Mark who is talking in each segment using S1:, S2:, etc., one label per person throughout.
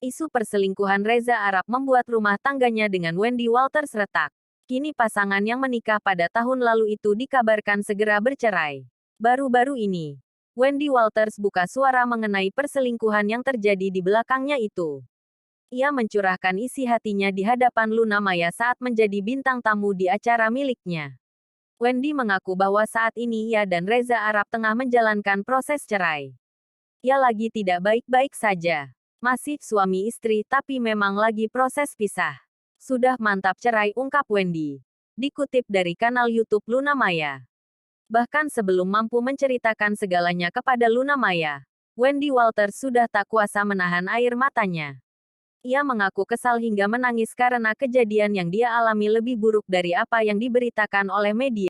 S1: Isu perselingkuhan Reza Arab membuat rumah tangganya dengan Wendy Walters retak. Kini pasangan yang menikah pada tahun lalu itu dikabarkan segera bercerai. Baru-baru ini, Wendy Walters buka suara mengenai perselingkuhan yang terjadi di belakangnya itu. Ia mencurahkan isi hatinya di hadapan Luna Maya saat menjadi bintang tamu di acara miliknya. Wendy mengaku bahwa saat ini ia dan Reza Arab tengah menjalankan proses cerai. Ia lagi tidak baik-baik saja. Masih suami istri tapi memang lagi proses pisah. Sudah mantap cerai, ungkap Wendy. Dikutip dari kanal YouTube Luna Maya. Bahkan sebelum mampu menceritakan segalanya kepada Luna Maya, Wendy Walters sudah tak kuasa menahan air matanya. Ia mengaku kesal hingga menangis karena kejadian yang dia alami lebih buruk dari apa yang diberitakan oleh media.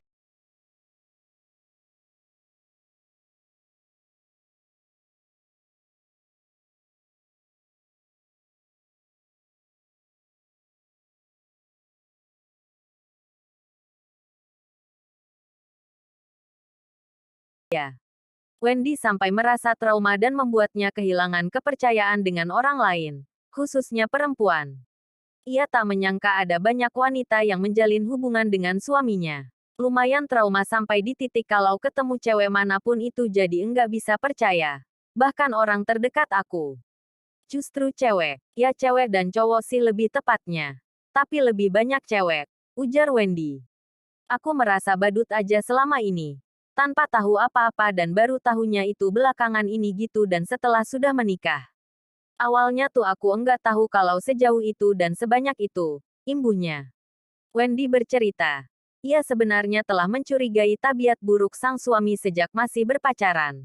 S1: Wendy sampai merasa trauma dan membuatnya kehilangan kepercayaan dengan orang lain, khususnya perempuan. Ia tak menyangka ada banyak wanita yang menjalin hubungan dengan suaminya. Lumayan trauma sampai di titik kalau ketemu cewek manapun itu jadi enggak bisa percaya. Bahkan orang terdekat aku. Justru cewek. Ya cewek dan cowok sih lebih tepatnya. Tapi lebih banyak cewek, ujar Wendy. Aku merasa badut aja selama ini. Tanpa tahu apa-apa dan baru tahunya itu belakangan ini gitu dan setelah sudah menikah. Awalnya tuh aku enggak tahu kalau sejauh itu dan sebanyak itu, imbuhnya. Wendy bercerita. Ia sebenarnya telah mencurigai tabiat buruk sang suami sejak masih berpacaran.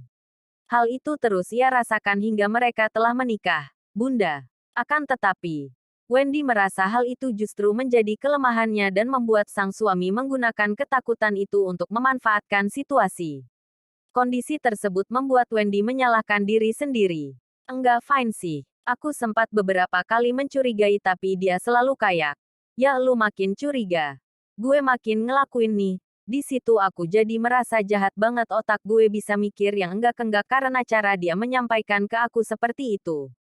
S1: Hal itu terus ia rasakan hingga mereka telah menikah, Bunda. Akan tetapi, Wendy merasa hal itu justru menjadi kelemahannya dan membuat sang suami menggunakan ketakutan itu untuk memanfaatkan situasi. Kondisi tersebut membuat Wendy menyalahkan diri sendiri. Enggak fine sih. Aku sempat beberapa kali mencurigai tapi dia selalu kayak, ya lu makin curiga. Gue makin ngelakuin nih. Di situ aku jadi merasa jahat banget, otak gue bisa mikir yang enggak-enggak karena cara dia menyampaikan ke aku seperti itu.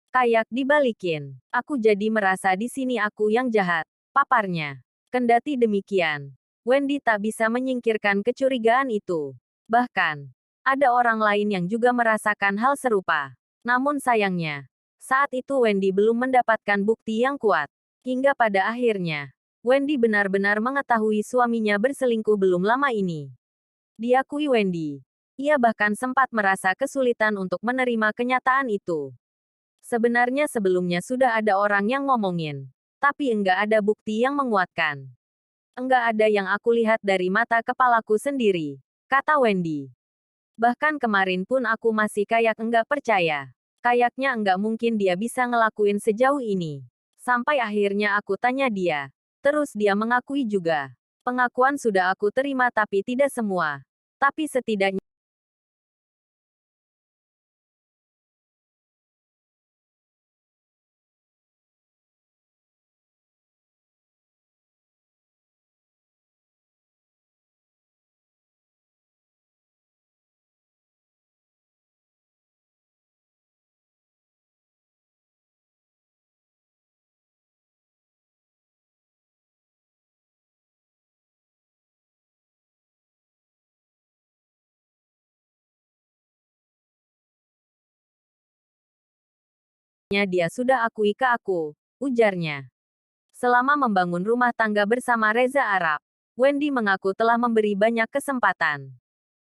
S1: Kayak dibalikin. Aku jadi merasa di sini aku yang jahat, paparnya. Kendati demikian, Wendy tak bisa menyingkirkan kecurigaan itu. Bahkan, ada orang lain yang juga merasakan hal serupa. Namun sayangnya, saat itu Wendy belum mendapatkan bukti yang kuat. Hingga pada akhirnya, Wendy benar-benar mengetahui suaminya berselingkuh belum lama ini. Diakui Wendy, ia bahkan sempat merasa kesulitan untuk menerima kenyataan itu. Sebenarnya sebelumnya sudah ada orang yang ngomongin. Tapi enggak ada bukti yang menguatkan. Enggak ada yang aku lihat dari mata kepalaku sendiri, kata Wendy. Bahkan kemarin pun aku masih kayak enggak percaya. Kayaknya enggak mungkin dia bisa ngelakuin sejauh ini. Sampai akhirnya aku tanya dia. Terus dia mengakui juga. Pengakuan sudah aku terima tapi tidak semua. Tapi setidaknya dia sudah akui ke aku, ujarnya. Selama membangun rumah tangga bersama Reza Arab, Wendy mengaku telah memberi banyak kesempatan.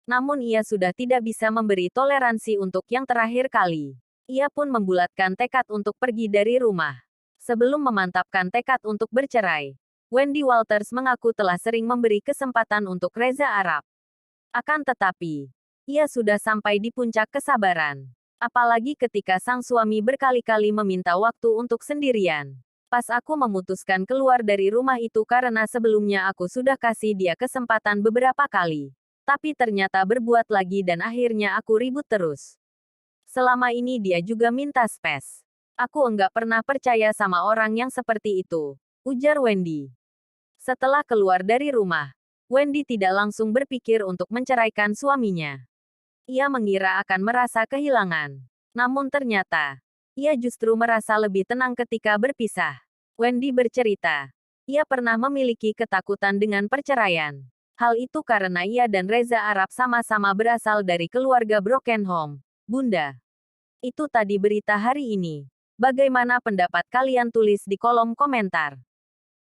S1: Namun ia sudah tidak bisa memberi toleransi untuk yang terakhir kali. Ia pun membulatkan tekad untuk pergi dari rumah. Sebelum memantapkan tekad untuk bercerai, Wendy Walters mengaku telah sering memberi kesempatan untuk Reza Arab. Akan tetapi, ia sudah sampai di puncak kesabaran. Apalagi ketika sang suami berkali-kali meminta waktu untuk sendirian. Pas aku memutuskan keluar dari rumah itu karena sebelumnya aku sudah kasih dia kesempatan beberapa kali. Tapi ternyata berbuat lagi dan akhirnya aku ribut terus. Selama ini dia juga minta space. Aku enggak pernah percaya sama orang yang seperti itu, ujar Wendy. Setelah keluar dari rumah, Wendy tidak langsung berpikir untuk menceraikan suaminya. Ia mengira akan merasa kehilangan. Namun ternyata, Ia justru merasa lebih tenang ketika berpisah. Wendy bercerita, ia pernah memiliki ketakutan dengan perceraian. Hal itu karena ia dan Reza Arab sama-sama berasal dari keluarga broken home. Bunda, itu tadi berita hari ini. Bagaimana pendapat kalian, tulis di kolom komentar.